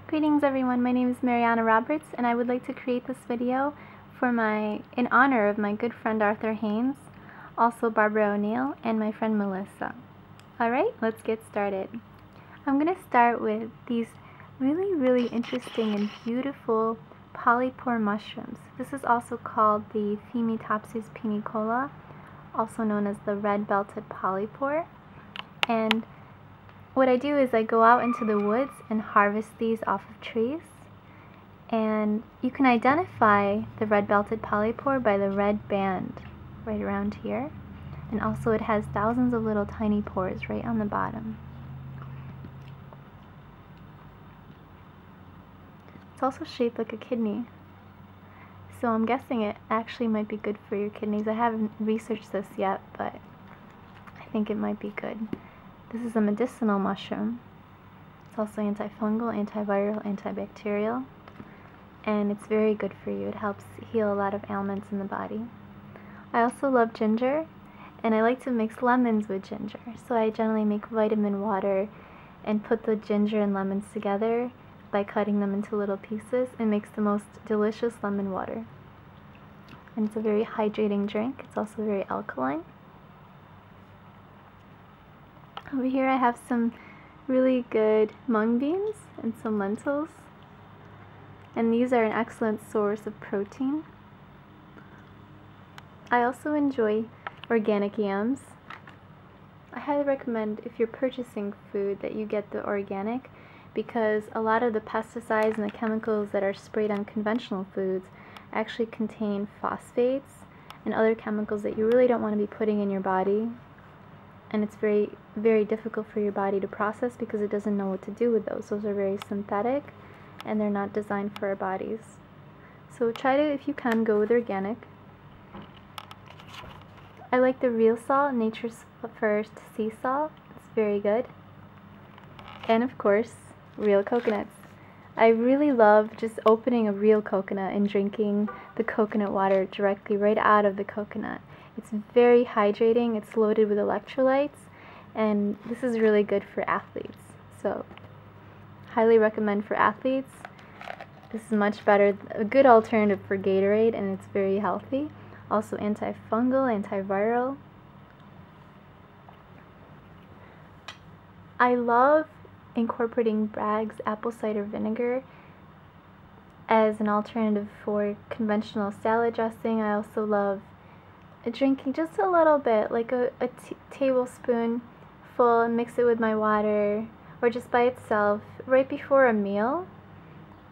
Greetings everyone, my name is Mariana Roberts and I would like to create this video in honor of my good friend Arthur Haynes, also Barbara O'Neill, and my friend Melissa. Alright, let's get started. I'm going to start with these really interesting and beautiful polypore mushrooms. This is also called the Phemitopsis pinicola, also known as the red-belted polypore. And what I do is I go out into the woods and harvest these off of trees. And you can identify the red-belted polypore by the red band right around here. And also it has thousands of little tiny pores right on the bottom. It's also shaped like a kidney. So I'm guessing it actually might be good for your kidneys. I haven't researched this yet, but I think it might be good. This is a medicinal mushroom. It's also antifungal, antiviral, antibacterial, and it's very good for you. It helps heal a lot of ailments in the body. I also love ginger, and I like to mix lemons with ginger. So I generally make vitamin water and put the ginger and lemons together by cutting them into little pieces. It makes the most delicious lemon water. And it's a very hydrating drink. It's also very alkaline. Over here I have some really good mung beans and some lentils, and these are an excellent source of protein. I also enjoy organic yams. I highly recommend, if you're purchasing food, that you get the organic, because a lot of the pesticides and the chemicals that are sprayed on conventional foods actually contain phosphates and other chemicals that you really don't want to be putting in your body. And it's very difficult for your body to process because it doesn't know what to do with those. Those are very synthetic and they're not designed for our bodies. So try to, if you can, go with organic. I like the real salt, Nature's First sea salt. It's very good. And of course, real coconuts. I really love just opening a real coconut and drinking the coconut water directly right out of the coconut. It's very hydrating, it's loaded with electrolytes, and this is really good for athletes. So, highly recommend for athletes. This is much better, a good alternative for Gatorade, and it's very healthy. Also antifungal, antiviral. I love incorporating Bragg's apple cider vinegar as an alternative for conventional salad dressing. I also love drinking just a little bit, like a tablespoon full, and mix it with my water, or just by itself right before a meal.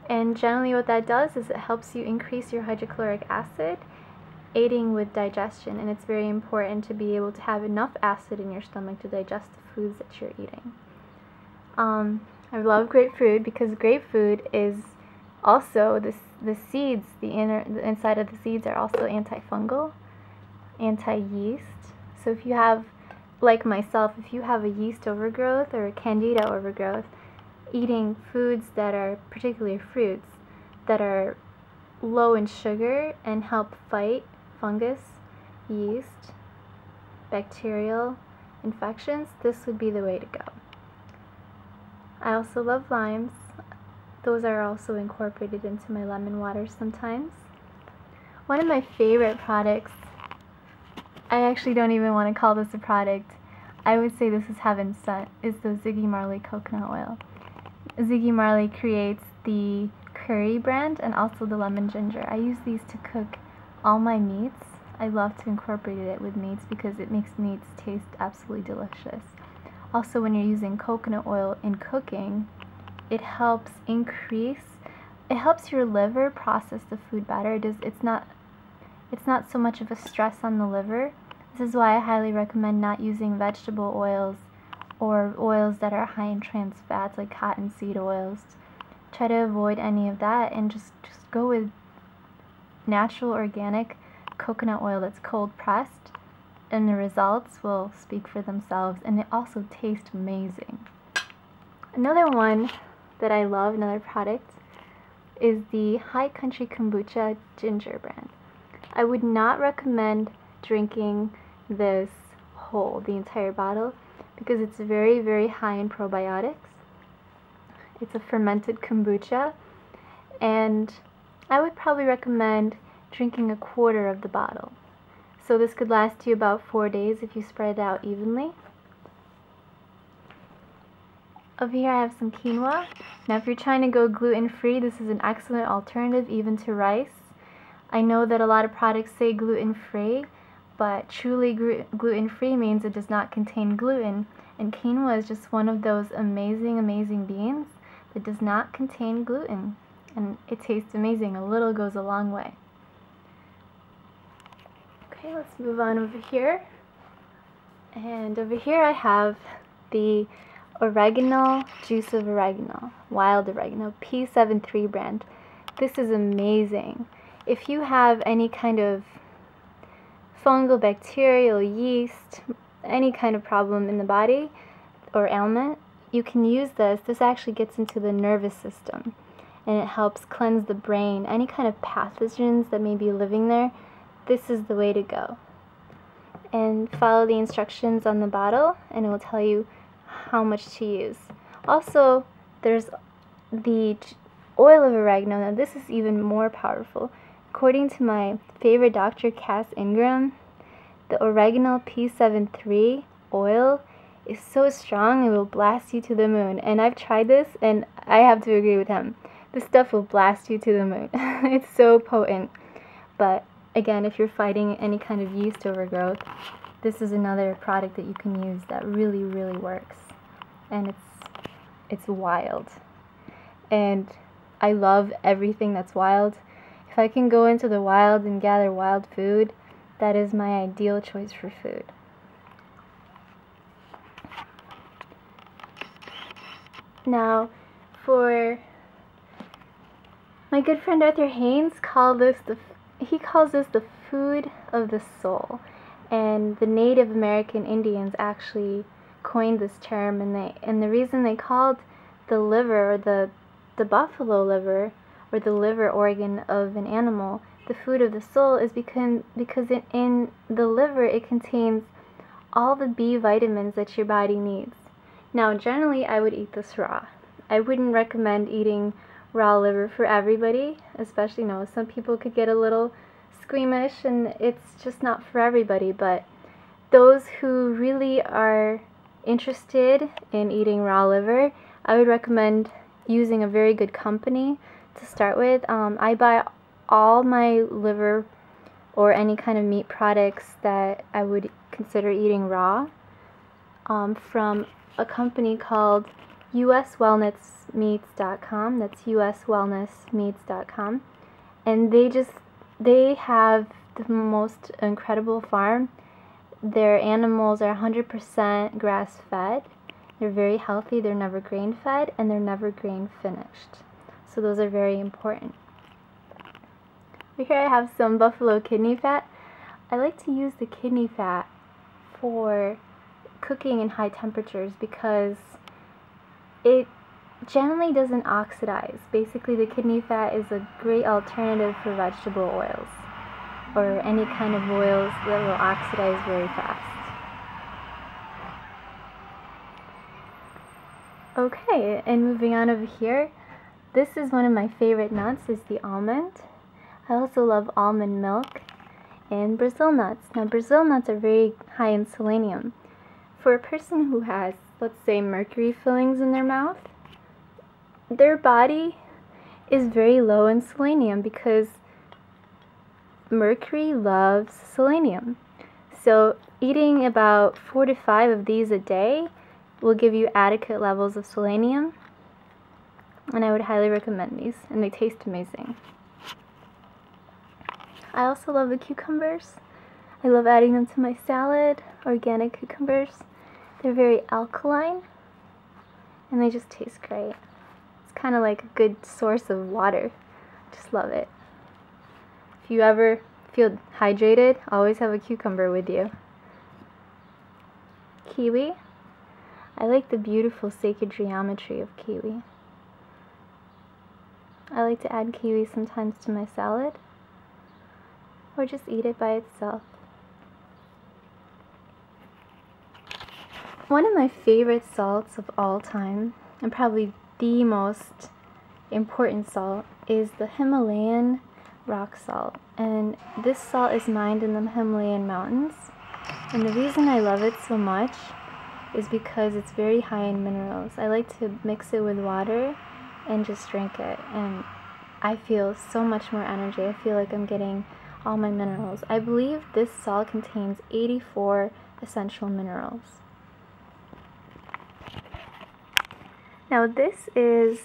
And generally what that does is it helps you increase your hydrochloric acid, aiding with digestion, and it's very important to be able to have enough acid in your stomach to digest the foods that you're eating. I love grapefruit because grapefruit is also, the seeds, the inside of the seeds are also antifungal, anti-yeast. So if you have, like myself, if you have a yeast overgrowth or a candida overgrowth, eating foods that are, particularly fruits, that are low in sugar and help fight fungus, yeast, bacterial infections, this would be the way to go. I also love limes. Those are also incorporated into my lemon water sometimes. One of my favorite products, I actually don't even want to call this a product, I would say this is heaven sent, is the Ziggy Marley coconut oil. Ziggy Marley creates the curry brand and also the lemon ginger. I use these to cook all my meats. I love to incorporate it with meats because it makes meats taste absolutely delicious. Also, when you're using coconut oil in cooking, it helps your liver process the food better. It's not so much of a stress on the liver. This is why I highly recommend not using vegetable oils or oils that are high in trans fats like cottonseed oils. Try to avoid any of that and just go with natural organic coconut oil that's cold pressed, and the results will speak for themselves, and they also taste amazing. Another one that I love, another product, is the High Country Kombucha ginger brand. I would not recommend drinking this whole, the entire bottle, because it's very high in probiotics, It's a fermented kombucha, and I would probably recommend drinking 1/4 of the bottle. So this could last you about 4 days if you spread it out evenly. Over here I have some quinoa. Now if you're trying to go gluten-free, this is an excellent alternative even to rice. I know that a lot of products say gluten-free, but truly gluten-free means it does not contain gluten, and quinoa is just one of those amazing beans that does not contain gluten, and it tastes amazing. A little goes a long way. Okay, let's move on over here. And over here I have the Oregano, juice of oregano, wild oregano, P73 brand. This is amazing. If you have any kind of fungal, bacterial, yeast, any kind of problem in the body or ailment, you can use this. This actually gets into the nervous system, and it helps cleanse the brain. Any kind of pathogens that may be living there, this is the way to go. And follow the instructions on the bottle, and it will tell you how much to use. Also, there's the oil of oregano. Now this is even more powerful. According to my favorite doctor, Cass Ingram, the oregano P73 oil is so strong it will blast you to the moon. And I've tried this, and I have to agree with him. This stuff will blast you to the moon. It's so potent. But again, if you're fighting any kind of yeast overgrowth, this is another product that you can use that really works. And it's wild. And I love everything that's wild. If I can go into the wild and gather wild food, that is my ideal choice for food. Now, for my good friend Arthur Haynes, he calls this the food of the soul. And the Native American Indians actually coined this term, and the reason they called the liver, or the buffalo liver, or the liver organ of an animal, the food of the soul, is because in the liver it contains all the B vitamins that your body needs. Now generally I would eat this raw. I wouldn't recommend eating raw liver for everybody, especially, some people could get a little squeamish, and it's just not for everybody. But those who really are interested in eating raw liver, I would recommend using a very good company to start with. I buy all my liver or any kind of meat products that I would consider eating raw from a company called uswellnessmeats.com. That's uswellnessmeats.com. And they have the most incredible farm. Their animals are 100% grass-fed. They're very healthy, they're never grain-fed, and they're never grain-finished. So those are very important. Over here I have some buffalo kidney fat. I like to use the kidney fat for cooking in high temperatures because it generally doesn't oxidize. Basically, the kidney fat is a great alternative for vegetable oils, or any kind of oils that will oxidize very fast. Okay, and moving on over here, this is one of my favorite nuts, is the almond. I also love almond milk and Brazil nuts. Now Brazil nuts are very high in selenium. For a person who has, let's say, mercury fillings in their mouth, their body is very low in selenium because mercury loves selenium. So eating about 4 to 5 of these a day will give you adequate levels of selenium, and I would highly recommend these, and they taste amazing. I also love the cucumbers. I love adding them to my salad, organic cucumbers. They're very alkaline, and they just taste great. It's kind of like a good source of water. Just love it. If you ever feel hydrated, always have a cucumber with you. Kiwi. I like the beautiful sacred geometry of kiwi. I like to add kiwi sometimes to my salad, or just eat it by itself. One of my favorite salts of all time, and probably the most important salt is the Himalayan rock salt, and this salt is mined in the Himalayan mountains, and the reason I love it so much is because it's very high in minerals. I like to mix it with water and just drink it, and I feel so much more energy. I feel like I'm getting all my minerals. I believe this salt contains 84 essential minerals. Now this is,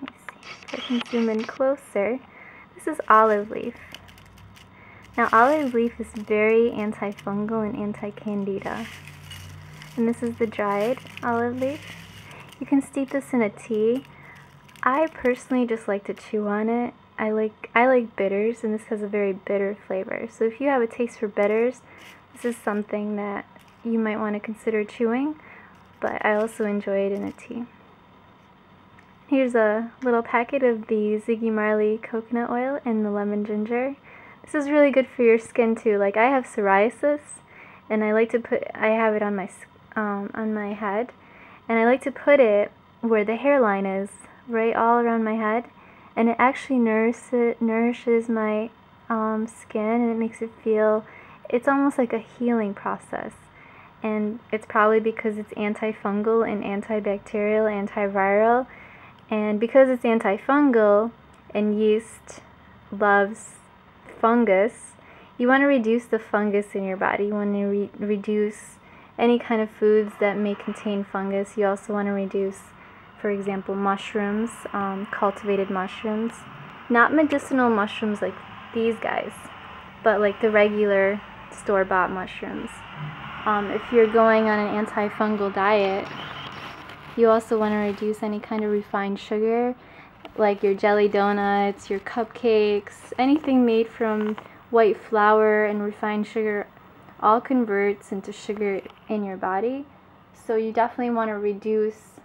let me see if I can zoom in closer. This is olive leaf. Now olive leaf is very antifungal and anti-candida. And this is the dried olive leaf. You can steep this in a tea. I personally just like to chew on it. I like bitters, and this has a very bitter flavor. So if you have a taste for bitters, this is something that you might want to consider chewing, but I also enjoy it in a tea. Here's a little packet of the Ziggy Marley coconut oil and the lemon ginger. This is really good for your skin too. Like, I have psoriasis, and I have it on my head, and I like to put it where the hairline is, right all around my head, and it actually nourishes my skin, and it makes it feel, it's almost like a healing process. And it's probably because it's antifungal and antibacterial, antiviral, and because it's antifungal and yeast loves fungus, you want to reduce the fungus in your body. You want to reduce any kind of foods that may contain fungus. You also want to reduce, for example, mushrooms, cultivated mushrooms. Not medicinal mushrooms like these guys, but like the regular store-bought mushrooms. If you're going on an antifungal diet, you also want to reduce any kind of refined sugar, like your jelly donuts, your cupcakes, anything made from white flour and refined sugar all converts into sugar in your body. So you definitely want to reduce,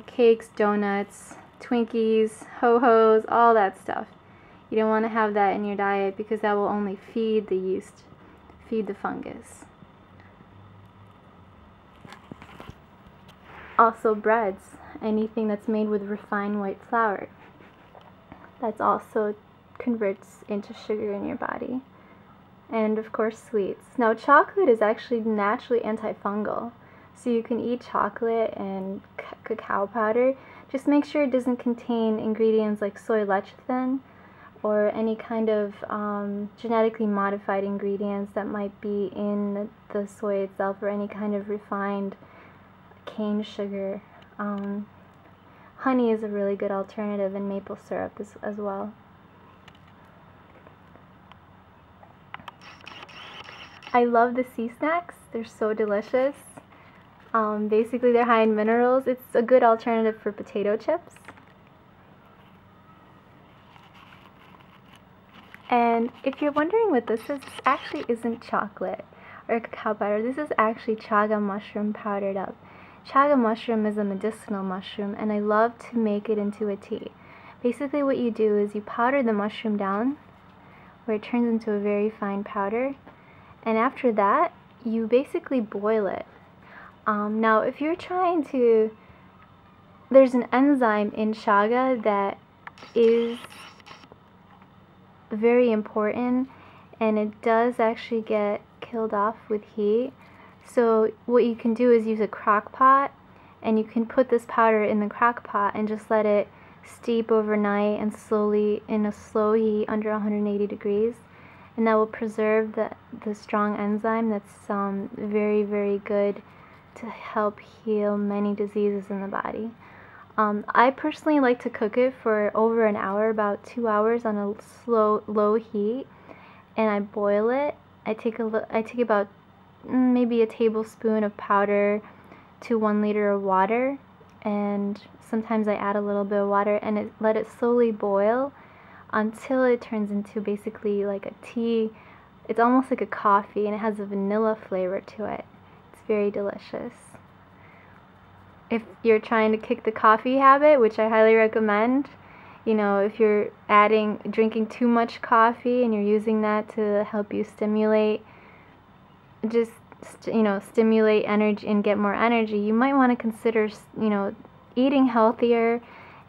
cakes, donuts, Twinkies, ho-hos, all that stuff. You don't want to have that in your diet because that will only feed the yeast, feed the fungus. Also breads, anything that's made with refined white flour, that's also converts into sugar in your body. And of course sweets. Now chocolate is actually naturally antifungal, so you can eat chocolate and cacao powder. Just make sure it doesn't contain ingredients like soy lecithin or any kind of genetically modified ingredients that might be in the soy itself, or any kind of refined cane sugar. Honey is a really good alternative, and maple syrup as well. I love the sea snacks. They're so delicious. Basically, they're high in minerals. It's a good alternative for potato chips. And if you're wondering what this is, this actually isn't chocolate or cacao powder. This is actually chaga mushroom powdered up. Chaga mushroom is a medicinal mushroom, and I love to make it into a tea. Basically what you do is you powder the mushroom down where it turns into a very fine powder, and after that you basically boil it. Now if you're trying to, there's an enzyme in chaga that is very important, and it does actually get killed off with heat. So what you can do is use a crock pot, and you can put this powder in the crock pot and just let it steep overnight and slowly, in a slow heat under 180 degrees, and that will preserve the strong enzyme that's very, very good to help heal many diseases in the body. I personally like to cook it for over an hour, about 2 hours on a low heat, and I boil it. I take about maybe a tablespoon of powder to 1 liter of water, and sometimes I add a little bit of water, and let it slowly boil until it turns into basically like a tea. It's almost like a coffee, and it has a vanilla flavor to it. It's very delicious. If you're trying to kick the coffee habit, which I highly recommend, if you're drinking too much coffee and you're using that to help you stimulate, just stimulate energy and get more energy, you might want to consider, eating healthier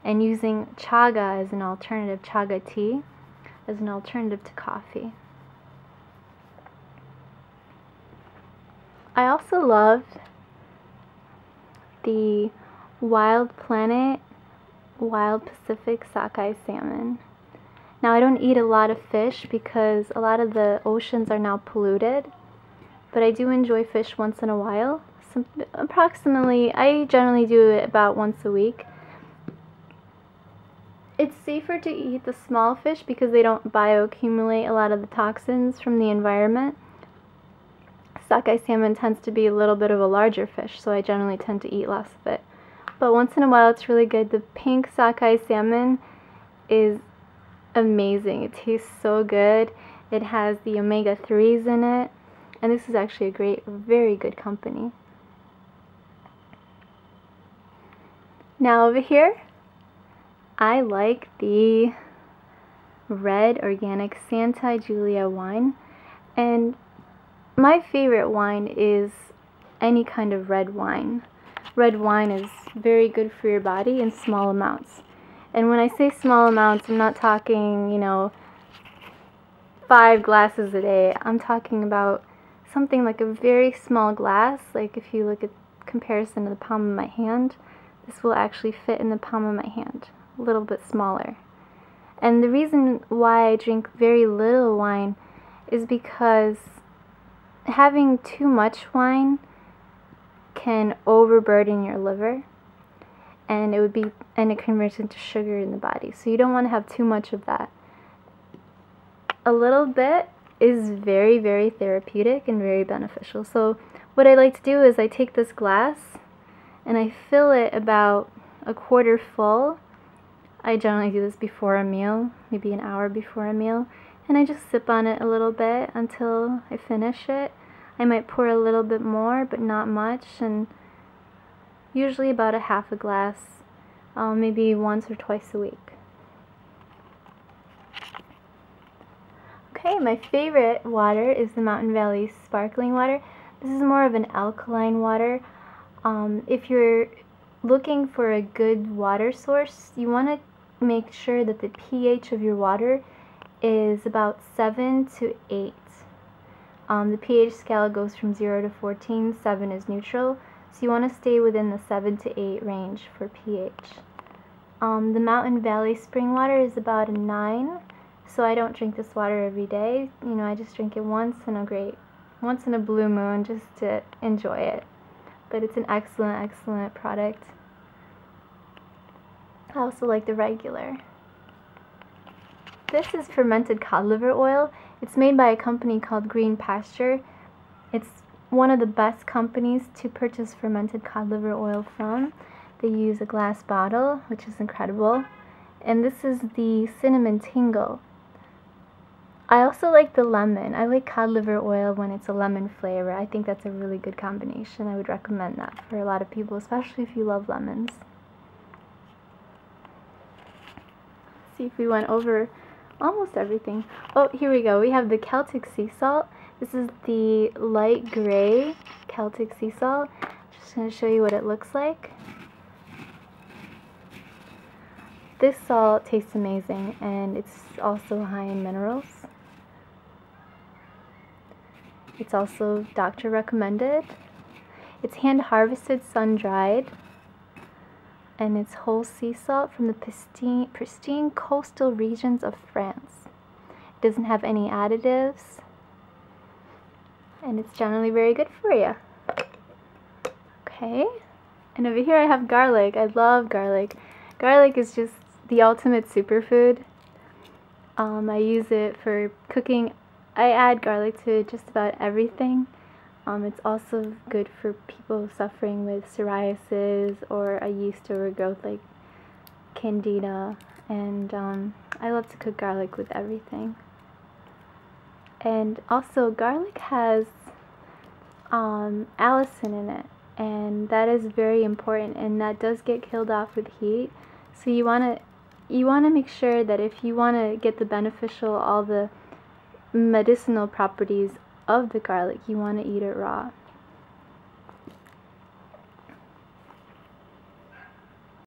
and using chaga as an alternative, chaga tea, as an alternative to coffee. I also love the Wild Planet, Wild Pacific sockeye salmon. Now, I don't eat a lot of fish because a lot of the oceans are now polluted, but I do enjoy fish once in a while. I generally do it about once a week. It's safer to eat the small fish because they don't bioaccumulate a lot of the toxins from the environment. Sockeye salmon tends to be a little bit of a larger fish, so I generally tend to eat less of it. But once in a while, it's really good. The pink sockeye salmon is amazing. It tastes so good. It has the omega-3s in it, and this is actually a very good company. Now over here, I like the red organic Santa Julia wine, and my favorite wine is any kind of red wine. Red wine is very good for your body in small amounts. And when I say small amounts, I'm not talking, 5 glasses a day. I'm talking about something like a very small glass. Like if you look at comparison to the palm of my hand, this will actually fit in the palm of my hand, a little bit smaller. And the reason why I drink very little wine is because having too much wine can overburden your liver, and it converts into sugar in the body. So you don't want to have too much of that. A little bit is very, very therapeutic and very beneficial. So what I like to do is I take this glass and I fill it about a quarter full. I generally do this before a meal, maybe an hour before a meal, and I just sip on it a little bit until I finish it. I might pour a little bit more, but not much, and usually about a half a glass, maybe once or twice a week. Okay, my favorite water is the Mountain Valley sparkling water. This is more of an alkaline water. If you're looking for a good water source, you want to make sure that the pH of your water is about 7 to 8. The pH scale goes from 0 to 14. 7 is neutral, so you want to stay within the 7 to 8 range for pH. The Mountain Valley spring water is about a 9, so I don't drink this water every day. I just drink it once in a blue moon just to enjoy it. But it's an excellent, excellent product. I also like the regular. This is fermented cod liver oil. It's made by a company called Green Pasture. It's one of the best companies to purchase fermented cod liver oil from. They use a glass bottle, which is incredible. And this is the cinnamon tingle. I also like the lemon. I like cod liver oil when it's a lemon flavor. I think that's a really good combination. I would recommend that for a lot of people, especially if you love lemons. Let's see if we went over almost everything. Oh, here we go. We have the Celtic sea salt. This is the light gray Celtic sea salt. Just going to show you what it looks like. This salt tastes amazing, and it's also high in minerals. It's also doctor recommended. It's hand harvested, sun dried, and it's whole sea salt from the pristine coastal regions of France. It doesn't have any additives, and it's generally very good for you. Okay, and over here I have garlic. I love garlic. Garlic is just the ultimate superfood. I use it for cooking. I add garlic to just about everything. It's also good for people suffering with psoriasis or a yeast overgrowth like candida, and I love to cook garlic with everything. And also garlic has allicin in it, and that is very important, and that does get killed off with heat. So you want to make sure that if you want to get the beneficial, all the medicinal properties of the garlic, you want to eat it raw.